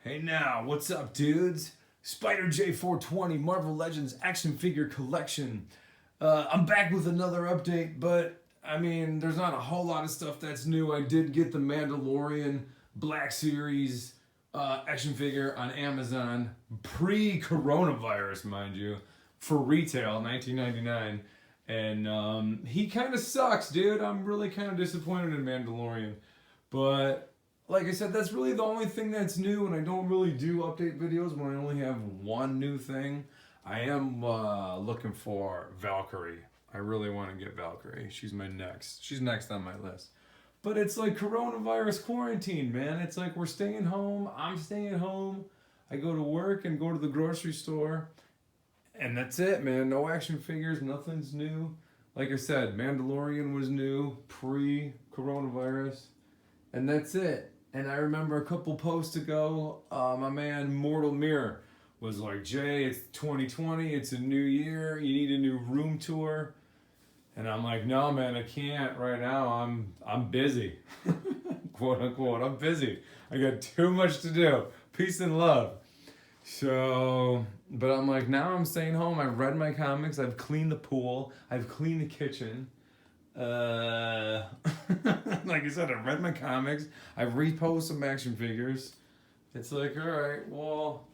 Hey now, what's up, dudes? Spider-Jay420 Marvel Legends Action Figure Collection. I'm back with another update, but I mean, there's not a whole lot of stuff that's new. I did get the Mandalorian Black Series action figure on Amazon, pre-coronavirus, mind you, for retail, $19.99. And he kind of sucks, dude. I'm really kind of disappointed in Mandalorian. But like I said, that's really the only thing that's new, and I don't really do update videos when I only have one new thing. I am looking for Valkyrie. I really want to get Valkyrie. She's next on my list. But it's like coronavirus quarantine, man. It's like we're staying home. I'm staying home. I go to work and go to the grocery store. And that's it, man. No action figures. Nothing's new. Like I said, Mandalorian was new pre-coronavirus. And that's it. And I remember a couple posts ago, my man Mortal Mirror was like, Jay, it's 2020, it's a new year, you need a new room tour. And I'm like, no, man, I can't right now. I'm busy, quote unquote. I'm busy. I got too much to do. Peace and love. So, but I'm like, now I'm staying home. I've read my comics. I've cleaned the pool. I've cleaned the kitchen. Like I said, I've read my comics. I've reposted some action figures. It's like, all right, well,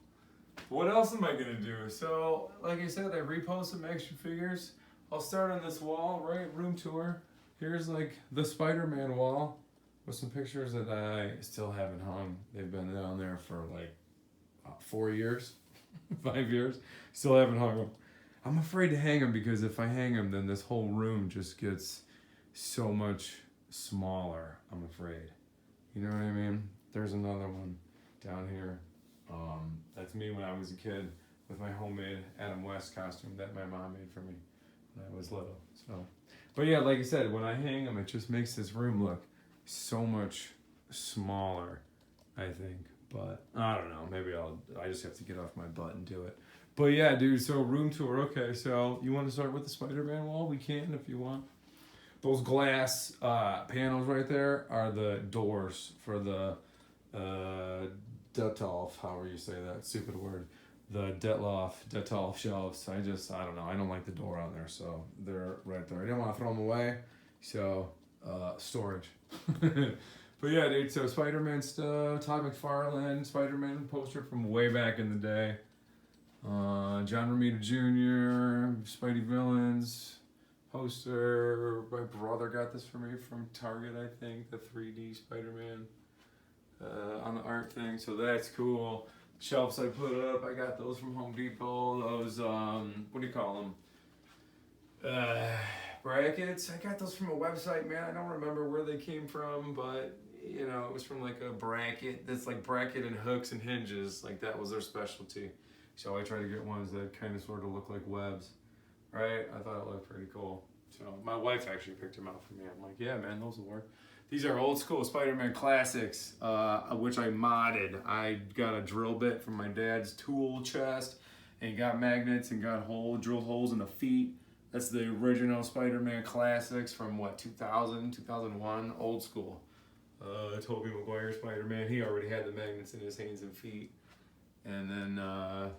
what else am I gonna do? So, like I said, I reposted some action figures. I'll start on this wall, right? Room tour. Here's like the Spider-Man wall with some pictures that I still haven't hung. They've been down there for like 4 years, 5 years. Still haven't hung them. I'm afraid to hang them because if I hang them, then this whole room just gets so much smaller, I'm afraid. You know what I mean? There's another one down here. That's me when I was a kid with my homemade Adam West costume that my mom made for me when I was little. So, but yeah, like I said, when I hang them, it just makes this room look so much smaller, I think. But I don't know, maybe I just have to get off my butt and do it. But yeah, dude, so room tour. Okay, so you want to start with the Spider-Man wall? We can if you want. Those glass panels right there are the doors for the Detolf, however you say that stupid word. The Detolf shelves. I don't know. I don't like the door on there, so they're right there. I didn't want to throw them away, so storage. But yeah, dude, so Spider-Man stuff, Todd McFarlane, Spider-Man poster from way back in the day. John Romita Jr., Spidey Villains poster. My brother got this for me from Target, I think, the 3D Spider-Man on the art thing, so that's cool. Shelves I put up, I got those from Home Depot. Those, what do you call them? Brackets. I got those from a website, man. I don't remember where they came from, but you know, it was from like a bracket that's like bracket and hooks and hinges. Like that was their specialty. So I try to get ones that kind of sort of look like webs, right? I thought it looked pretty cool. So my wife actually picked them out for me. I'm like, yeah, man, those will work. These are old school Spider-Man classics, which I modded. I got a drill bit from my dad's tool chest and got magnets and got drilled holes in the feet. That's the original Spider-Man classics from what, 2000, 2001, old school. Tobey Maguire Spider-Man, he already had the magnets in his hands and feet. And then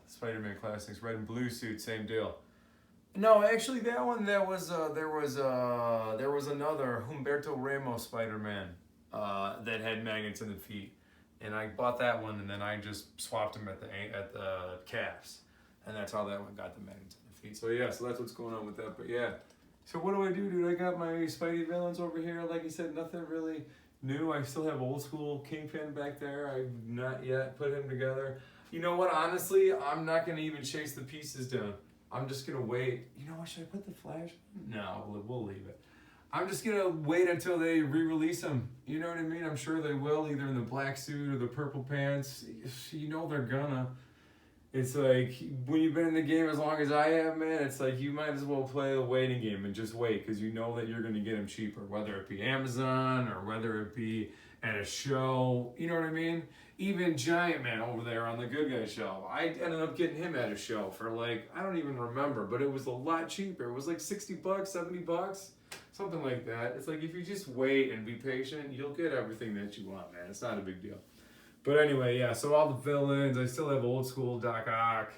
Spider-Man classics, red and blue suit, same deal. No, actually, that one there was another Humberto Ramos Spider-Man that had magnets in the feet, and I bought that one, and then I just swapped them at the calves, and that's how that one got the magnets in the feet. So yeah, so that's what's going on with that. But yeah, so what do I do, dude? I got my Spidey Villains over here. Like you said, nothing really new. I still have old school Kingpin back there. I've not yet put him together. You know what? Honestly, I'm not gonna even chase the pieces down. I'm just gonna wait. You know what? Should I put the Flash? No, we'll leave it. I'm just gonna wait until they re-release them. You know what I mean? I'm sure they will, either in the black suit or the purple pants. You know they're gonna. It's like when you've been in the game as long as I have, man. It's like you might as well play the waiting game and just wait because you know that you're gonna get them cheaper, whether it be Amazon or whether it be at a show. You know what I mean? Even Giant Man over there on the Good Guy shelf. I ended up getting him at a show for like, I don't even remember, but it was a lot cheaper. It was like $60, $70, something like that. It's like if you just wait and be patient, you'll get everything that you want, man. It's not a big deal. But anyway, yeah, so all the villains, I still have old school Doc Ock.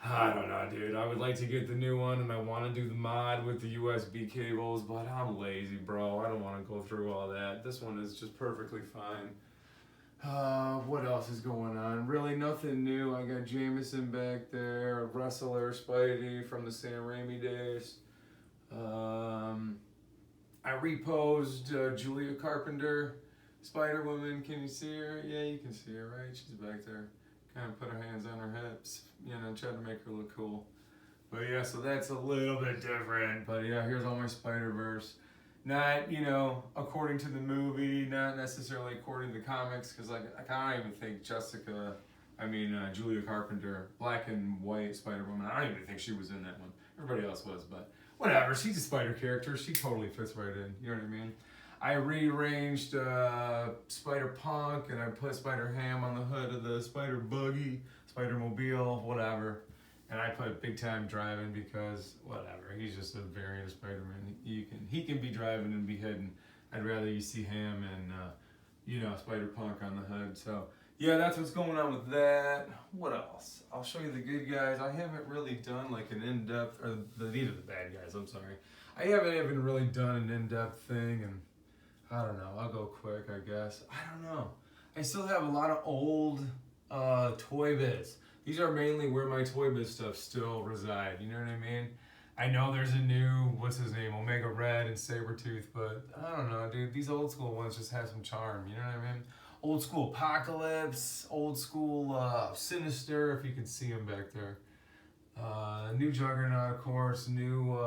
I don't know, dude. I would like to get the new one, and I want to do the mod with the USB cables, but I'm lazy, bro. I don't want to go through all that. This one is just perfectly fine. What else is going on? Really nothing new. I got Jameson back there, wrestler Spidey from the Sam Raimi days. I reposed Julia Carpenter, Spider-Woman. Can you see her? Yeah, you can see her, right? She's back there. Kind of put her hands on her hips, you know, try to make her look cool. But yeah, so that's a little bit different. But yeah, here's all my Spider-Verse. Not, you know, according to the movie, not necessarily according to the comics, because like, I can't even think Julia Carpenter, black and white Spider-Woman, I don't even think she was in that one. Everybody else was, but whatever. She's a Spider character. She totally fits right in. You know what I mean? I rearranged Spider-Punk, and I put Spider-Ham on the hood of the Spider-Buggy, Spider-Mobile, whatever. And I put Big Time Driving because, whatever, he's just a variant of Spider-Man. He can be driving and be hidden. I'd rather you see Ham and, Spider-Punk on the hood. So, yeah, that's what's going on with that. What else? I'll show you the good guys. I haven't really done like an in-depth, these are the bad guys, I'm sorry. I haven't even really done an in-depth thing, and I don't know, I'll go quick, I guess. I don't know. I still have a lot of old Toy Biz. These are mainly where my Toy Biz stuff still reside, you know what I mean? I know there's a new, what's his name, Omega Red and Sabretooth, but I don't know, dude. These old school ones just have some charm, you know what I mean? Old school Apocalypse, old school Sinister, if you can see him back there. New Juggernaut, of course, new,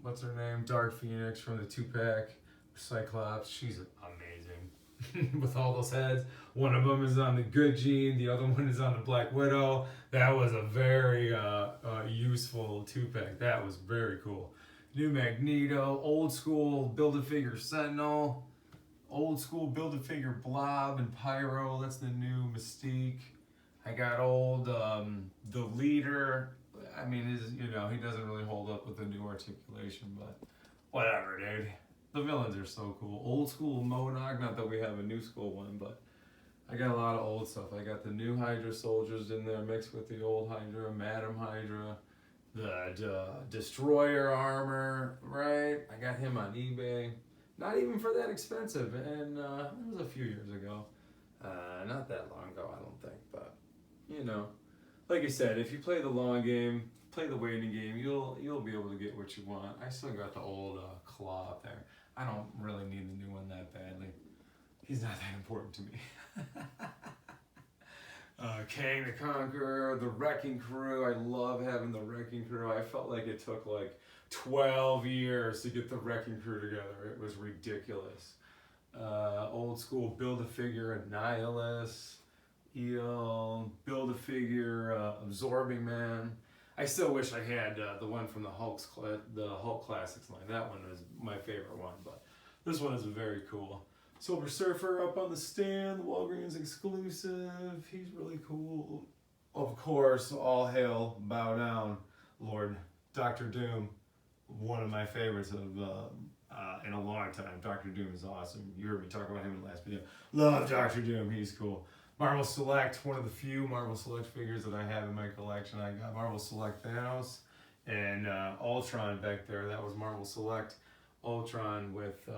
what's her name, Dark Phoenix from the 2-pack, Cyclops, she's amazing. With all those heads. One of them is on the Good Gene, the other one is on the Black Widow. That was a very useful 2-pack. That was very cool. New Magneto, old school Build-A-Figure Sentinel, old school Build-A-Figure Blob and Pyro. That's the new Mystique. I got old the Leader. I mean, he doesn't really hold up with the new articulation, but whatever, dude. The villains are so cool. Old school MODOK, not that we have a new school one, but I got a lot of old stuff. I got the new Hydra soldiers in there mixed with the old Hydra, Madam Hydra, the Destroyer armor, right? I got him on eBay. Not even for that expensive, and it was a few years ago. Not that long ago, I don't think, but, like I said, if you play the long game, play the waiting game, you'll be able to get what you want. I still got the old Claw up there. I don't really need the new one that badly. He's not that important to me. Kang the Conqueror, the Wrecking Crew. I love having the Wrecking Crew. I felt like it took like 12 years to get the Wrecking Crew together. It was ridiculous. Old school Build-A-Figure Annihilus, Eel, Build-A-Figure Absorbing Man. I still wish I had the one from the Hulk Classics line. That one is my favorite one, but this one is very cool. Silver Surfer up on the stand, the Walgreens exclusive. He's really cool. Of course, all hail, bow down, Lord Dr. Doom. One of my favorites of in a long time. Dr. Doom is awesome. You heard me talk about him in the last video. Love Dr. Doom. He's cool. Marvel Select, one of the few Marvel Select figures that I have in my collection. I got Marvel Select Thanos and Ultron back there. That was Marvel Select Ultron with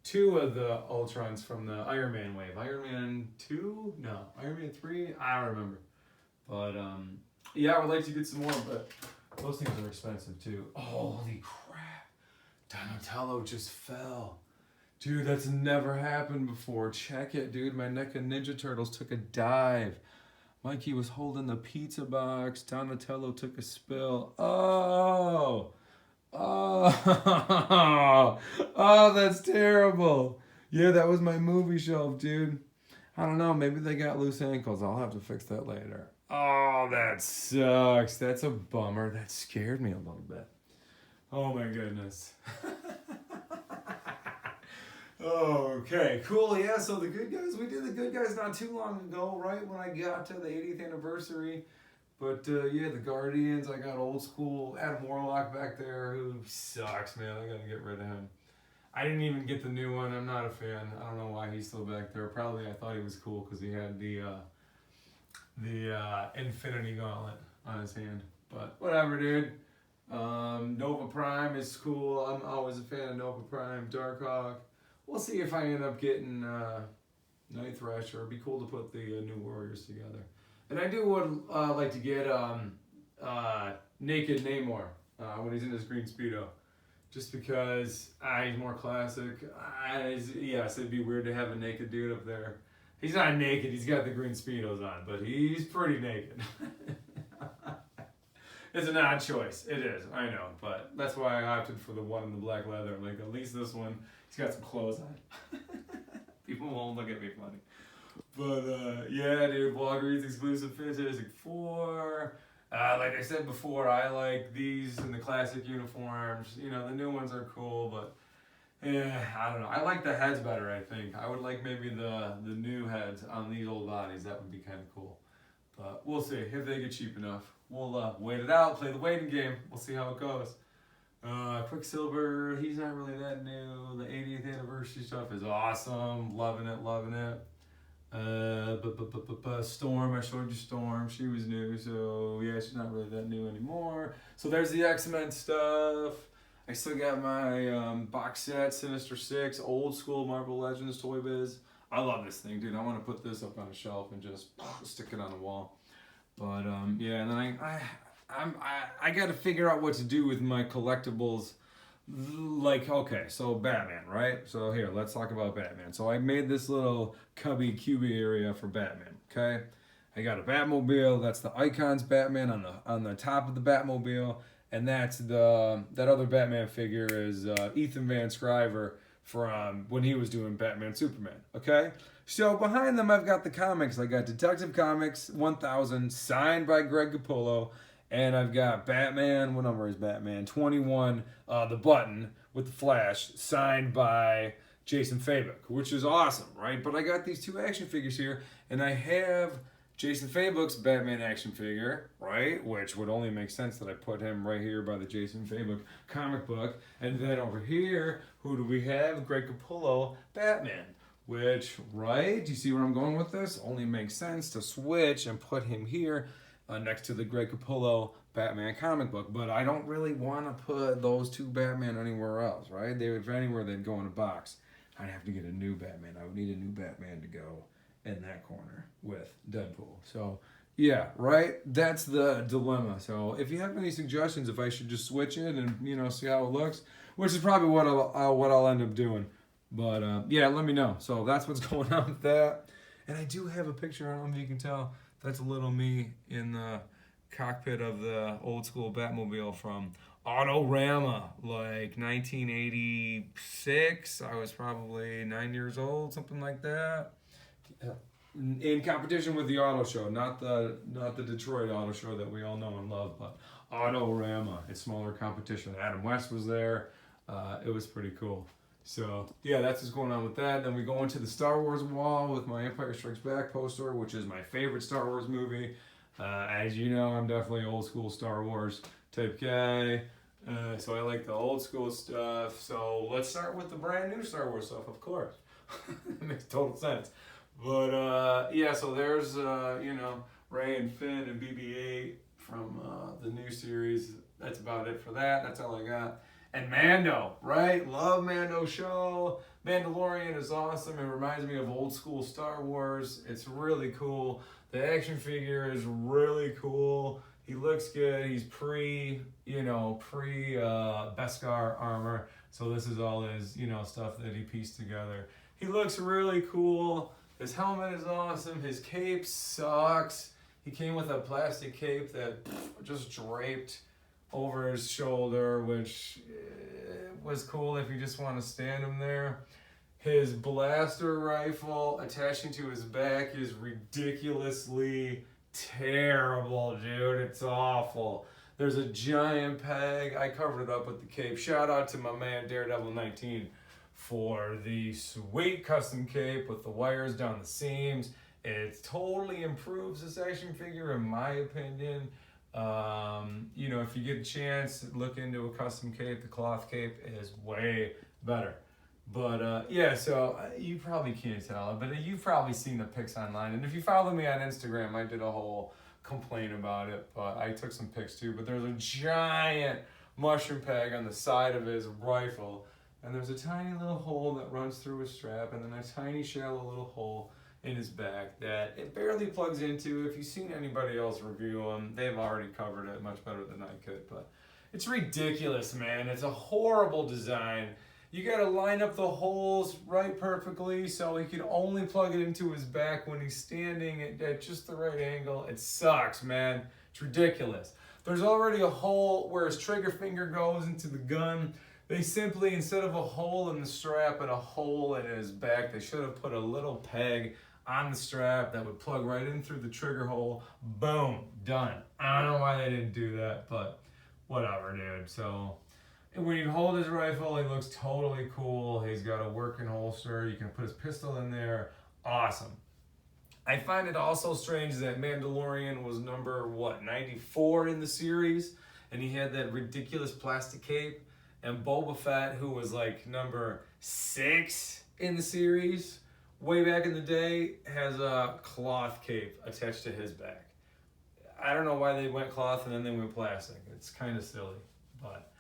two of the Ultrons from the Iron Man wave. Iron Man 2? No. Iron Man 3? I don't remember. But, yeah, I would like to get some more, but those things are expensive, too. Oh, holy crap. Donatello just fell. Dude, that's never happened before. Check it, dude. My NECA Ninja Turtles took a dive. Mikey was holding the pizza box. Donatello took a spill. Oh! Oh! Oh, that's terrible. Yeah, that was my movie shelf, dude. I don't know. Maybe they got loose ankles. I'll have to fix that later. Oh, that sucks. That's a bummer. That scared me a little bit. Oh, my goodness. Okay, cool. Yeah, so the good guys, we did the good guys not too long ago, right when I got to the 80th anniversary. But yeah, the Guardians, I got old school Adam Warlock back there, who sucks, man. I gotta get rid of him. I didn't even get the new one. I'm not a fan. I don't know why he's still back there. Probably I thought he was cool because he had the Infinity Gauntlet on his hand. But whatever, dude. Nova Prime is cool. I'm always a fan of Nova Prime. Darkhawk. We'll see if I end up getting Night Thrasher. It'd be cool to put the new Warriors together. And I do would like to get Naked Namor when he's in his green Speedo. Just because he's more classic. Yes, it'd be weird to have a naked dude up there. He's not naked, he's got the green Speedos on, but he's pretty naked. It's an odd choice. It is, I know, but that's why I opted for the one in the black leather. Like, at least this one, he's got some clothes on. People won't look at me funny. But, yeah, dude, Walgreens exclusive Fantastic Four. Like I said before, I like these in the classic uniforms. You know, the new ones are cool, but yeah, I don't know. I like the heads better, I think. I would like maybe the new heads on these old bodies. That would be kind of cool. But we'll see if they get cheap enough. We'll wait it out, play the waiting game. We'll see how it goes. Quicksilver, he's not really that new. The 80th anniversary stuff is awesome. Loving it, loving it. Storm, I showed you Storm. She was new, so yeah, she's not really that new anymore. So there's the X-Men stuff. I still got my box set, Sinister Six, old school Marvel Legends Toy Biz. I love this thing, dude. I want to put this up on a shelf and just stick it on the wall. But yeah, and then I got to figure out what to do with my collectibles. Like, okay, so Batman, right? So here, let's talk about Batman. So I made this little cubby area for Batman, okay? I got a Batmobile, that's the Icons Batman on the top of the Batmobile, and that's that other Batman figure is Ethan Van Sciver from when he was doing Batman Superman, okay? So behind them I've got the comics. I got Detective Comics 1000 signed by Greg Capullo. And I've got Batman, what number is Batman? 21, the button with the Flash, signed by Jason Fabok, which is awesome, right? But I got these two action figures here, and I have Jason Fabok's Batman action figure, right? Which would only make sense that I put him right here by the Jason Fabok comic book. And then over here, who do we have? Greg Capullo, Batman. Which, right? Do you see where I'm going with this? Only makes sense to switch and put him here. Next to the Greg Capullo Batman comic book, but I don't really want to put those two Batman anywhere else, right? If anywhere, they'd go in a box. I'd have to get a new Batman. I would need a new Batman to go in that corner with Deadpool. So, yeah, right? That's the dilemma. So, if you have any suggestions, if I should just switch it and, you know, see how it looks, which is probably what I'll end up doing. But, yeah, let me know. So, that's what's going on with that. And I do have a picture, I don't know if you can tell. That's a little me in the cockpit of the old school Batmobile from Autorama, like 1986. I was probably 9 years old, something like that. In competition with the Auto Show, not the Detroit Auto Show that we all know and love, but Autorama. It's smaller competition. Adam West was there. It was pretty cool. So, yeah, that's what's going on with that. Then we go into the Star Wars wall with my Empire Strikes Back poster, which is my favorite Star Wars movie. As you know, I'm definitely old school Star Wars type guy. So I like the old school stuff. So let's start with the brand new Star Wars stuff, of course. That makes total sense. But, yeah, so there's, you know, Rey and Finn and BB-8 from the new series. That's about it for that. That's all I got. And Mando, right? Love Mando show. Mandalorian is awesome. It reminds me of old school Star Wars. It's really cool. The action figure is really cool. He looks good. He's pre Beskar armor. So this is all his, you know, stuff that he pieced together. He looks really cool. His helmet is awesome. His cape sucks. He came with a plastic cape that just draped over his shoulder, which was cool if you just want to stand him there. His blaster rifle attaching to his back is ridiculously terrible, dude. It's awful. There's a giant peg. I covered it up with the cape. Shout out to my man Daredevil19 for the sweet custom cape with the wires down the seams. It totally improves this action figure in my opinion. You know, if you get a chance, look into a custom cape. The cloth cape is way better. But yeah, so you probably can't tell, but you've probably seen the pics online. And if you follow me on Instagram, I did a whole complaint about it, but I took some pics too. But there's a giant mushroom peg on the side of his rifle, and there's a tiny little hole that runs through his strap, and then a tiny shallow little hole in his back that it barely plugs into. If you've seen anybody else review them, they've already covered it much better than I could. But it's ridiculous, man. It's a horrible design. You gotta line up the holes right perfectly so he can only plug it into his back when he's standing at just the right angle. It sucks, man. It's ridiculous. There's already a hole where his trigger finger goes into the gun. They simply, instead of a hole in the strap and a hole in his back, they should have put a little peg on the strap that would plug right in through the trigger hole. Boom, done. I don't know why they didn't do that, but whatever, dude. So when you hold his rifle, he looks totally cool. He's got a working holster. You can put his pistol in there. Awesome. I find it also strange that Mandalorian was number, 94 in the series, and he had that ridiculous plastic cape. And Boba Fett, who was like number 6 in the series, way back in the day, has a cloth cape attached to his back. I don't know why they went cloth and then they went plastic. It's kind of silly, but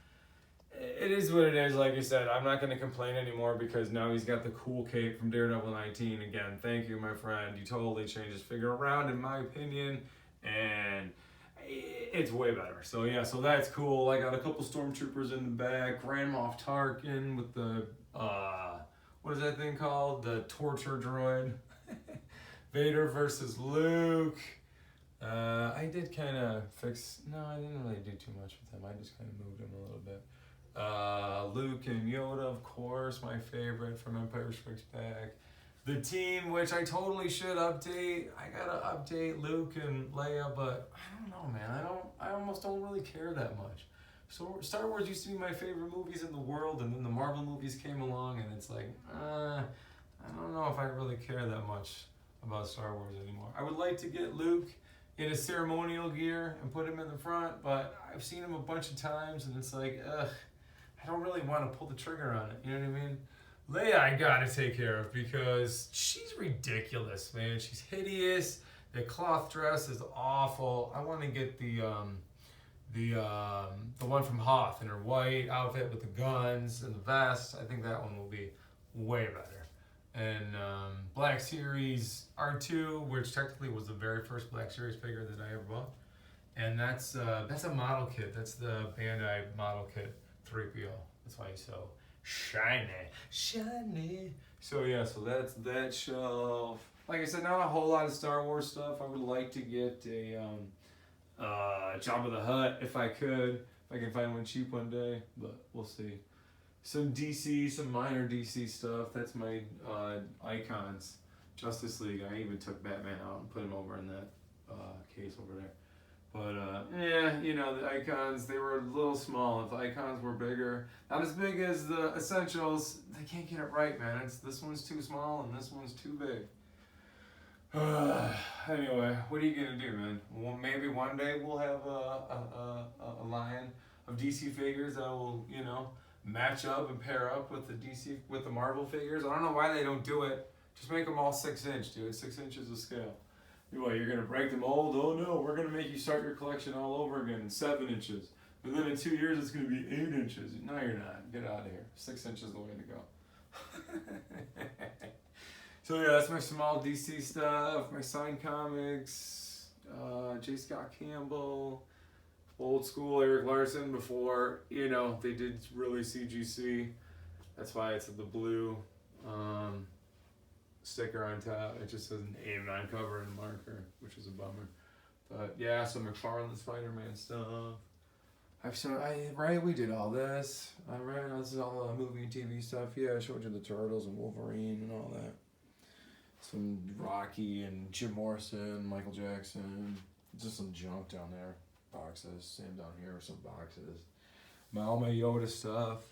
it is what it is. Like I said, I'm not going to complain anymore because now he's got the cool cape from Daredevil 19. Again, thank you, my friend. You totally changed his figure around, in my opinion, and it's way better. So yeah, so that's cool. I got a couple stormtroopers in the back. Grand Moff Tarkin with the, what is that thing called? The torture droid. Vader versus Luke. I did kind of fix, no, I didn't really do too much with him. I just kind of moved him a little bit. Luke and Yoda, of course, my favorite from Empire Strikes Back. The team, which I totally should update. I gotta update Luke and Leia, but I don't know, man. I almost don't really care that much. So Star Wars used to be my favorite movies in the world, and then the Marvel movies came along, and it's like, I don't know if I really care that much about Star Wars anymore. I would like to get Luke in a ceremonial gear and put him in the front, but I've seen him a bunch of times, and it's like, I don't really want to pull the trigger on it. You know what I mean? Leia, I gotta take care of because she's ridiculous, man. She's hideous. The cloth dress is awful. I want to get the one from Hoth in her white outfit with the guns and the vest. I think that one will be way better. And Black Series R2, which technically was the very first Black Series figure that I ever bought. And that's a model kit. That's the Bandai model kit 3PO. That's why he's so shiny. So yeah, so that's that shelf. Like I said, not a whole lot of Star Wars stuff. I would like to get a Jabba the Hutt if I could. If I can find one cheap one day, but we'll see. Some DC, some minor DC stuff. That's my icons. Justice League. I even took Batman out and put him over in that case over there. But yeah, you know, the icons, they were a little small. If the icons were bigger, not as big as the essentials, they can't get it right, man. This one's too small and this one's too big. Anyway, what are you gonna do, man? Well, maybe one day we'll have a line of DC figures that will, you know, match up and pair up with the Marvel figures. I don't know why they don't do it. Just make them all 6-inch, dude. 6 inches of scale. What, you're gonna break the mold? Oh no, we're gonna make you start your collection all over again in 7 inches. But then in 2 years it's gonna be 8 inches. No, you're not. Get out of here. 6 inches is the way to go. So yeah, that's my small DC stuff, my signed comics, J. Scott Campbell, old school Eric Larson before, you know, they did really CGC. That's why it's the blue sticker on top. It just says name on cover and marker, which is a bummer. But yeah, some McFarlane Spider-Man stuff. Right, we did all this. Right, this is all movie and TV stuff. Yeah, I showed you the Turtles and Wolverine and all that. Some Rocky and Jim Morrison, Michael Jackson. Just some junk down there. Boxes. Same down here, some boxes. All my Yoda stuff.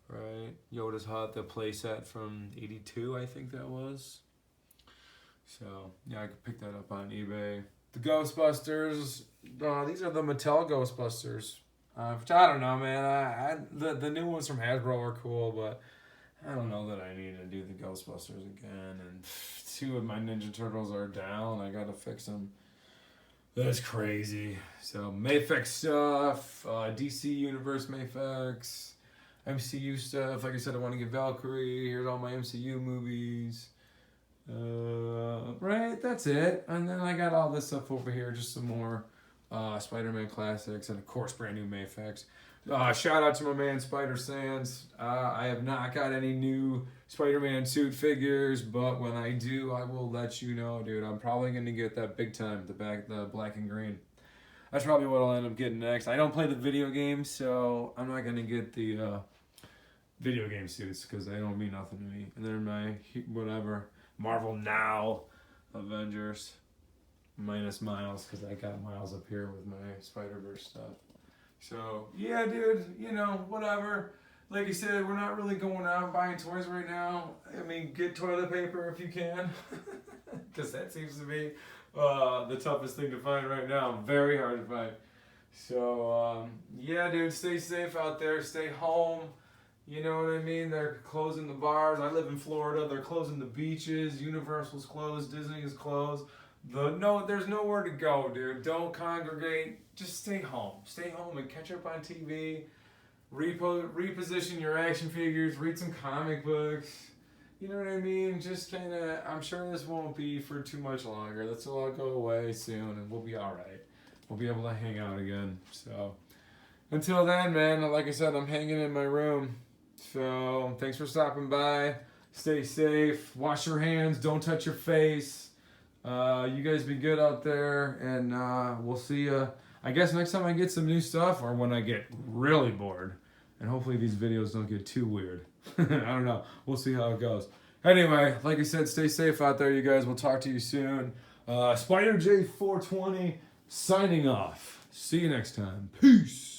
Right, Yoda's Hut, the playset from '82, I think that was. So yeah, I could pick that up on eBay. The Ghostbusters, these are the Mattel Ghostbusters. Which I don't know, man. The new ones from Hasbro are cool, but I don't know that I need to do the Ghostbusters again, and 2 of my Ninja Turtles are down. I gotta fix them. That's crazy. So Mayfix stuff, DC Universe Mayfix, MCU stuff. Like I said, I want to get Valkyrie. Here's all my MCU movies. Right, that's it. And then I got all this stuff over here, just some more Spider-Man classics, and of course, brand new Mayfix. Shout out to my man Spider Sans. I have not got any new Spider-Man suit figures, but when I do, I will let you know, dude. I'm probably gonna get that big time, the black and green. That's probably what I'll end up getting next. I don't play the video games, so I'm not gonna get the video game suits because they don't mean nothing to me. And they're my whatever Marvel Now Avengers minus Miles, because I got Miles up here with my Spider-Verse stuff. So, yeah, dude, you know, whatever. Like I said, we're not really going out and buying toys right now. I mean, get toilet paper if you can, because that seems to be the toughest thing to find right now. Very hard to find. So, yeah, dude, stay safe out there. Stay home. You know what I mean? They're closing the bars. I live in Florida. They're closing the beaches. Universal's closed. Disney is closed. There's nowhere to go, dude. Don't congregate. Just stay home. Stay home and catch up on TV. Reposition your action figures. Read some comic books. You know what I mean? Just kind of, I'm sure this won't be for too much longer. This will all go away soon and we'll be alright. We'll be able to hang out again. So, until then, man, like I said, I'm hanging in my room. So, thanks for stopping by. Stay safe. Wash your hands. Don't touch your face. You guys be good out there, and we'll see you, I guess, next time I get some new stuff, or when I get really bored. And hopefully these videos don't get too weird. I don't know. We'll see how it goes. Anyway, like I said, stay safe out there, you guys. We'll talk to you soon. Spider-Jay420 signing off. See you next time. Peace.